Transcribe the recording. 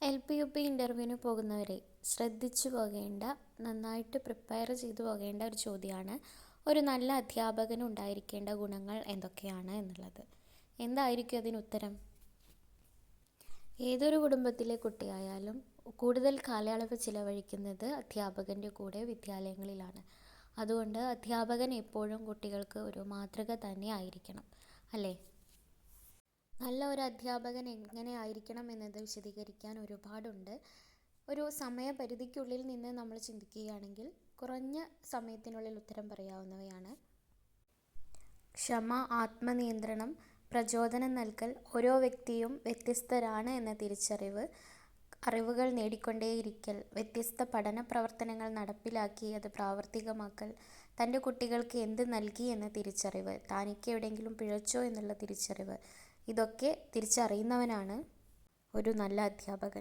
LP, UP ഇൻ്റർവ്യൂവിന് പോകുന്നവരെ ശ്രദ്ധിച്ചു പോകേണ്ട, നന്നായിട്ട് പ്രിപ്പയർ ചെയ്തു പോകേണ്ട ഒരു ചോദ്യമാണ് ഒരു നല്ല അധ്യാപകന് ഉണ്ടായിരിക്കേണ്ട ഗുണങ്ങൾ എന്തൊക്കെയാണ് എന്നുള്ളത്. എന്തായിരിക്കും അതിനുത്തരം? ഏതൊരു കുടുംബത്തിലെ കുട്ടിയായാലും കൂടുതൽ കാലയളവ് ചിലവഴിക്കുന്നത് അധ്യാപകൻ്റെ കൂടെ വിദ്യാലയങ്ങളിലാണ്. അതുകൊണ്ട് അധ്യാപകൻ എപ്പോഴും കുട്ടികൾക്ക് ഒരു മാതൃക തന്നെ ആയിരിക്കണം, അല്ലേ? നല്ല ഒരു അധ്യാപകൻ എങ്ങനെ ആയിരിക്കണം എന്നത് വിശദീകരിക്കാൻ ഒരുപാടുണ്ട്. ഒരു സമയപരിധിക്കുള്ളിൽ നിന്ന് നമ്മൾ ചിന്തിക്കുകയാണെങ്കിൽ കുറഞ്ഞ സമയത്തിനുള്ളിൽ ഉത്തരം പറയാവുന്നവയാണ്. ക്ഷമ, ആത്മനിയന്ത്രണം, പ്രചോദനം നൽകൽ, ഓരോ വ്യക്തിയും വ്യത്യസ്തരാണ് എന്ന തിരിച്ചറിവ്, അറിവുകൾ നേടിക്കൊണ്ടേയിരിക്കൽ, വ്യത്യസ്ത പഠന പ്രവർത്തനങ്ങൾ നടപ്പിലാക്കി അത് പ്രാവർത്തികമാക്കൽ, തൻ്റെ കുട്ടികൾക്ക് എന്ത് നൽകി എന്ന തിരിച്ചറിവ്, താനിക്ക് എവിടെയെങ്കിലും പിഴച്ചോ എന്നുള്ള തിരിച്ചറിവ്, ഇതൊക്കെ തിരിച്ചറിയുന്നവനാണ് ഒരു നല്ല അധ്യാപകൻ.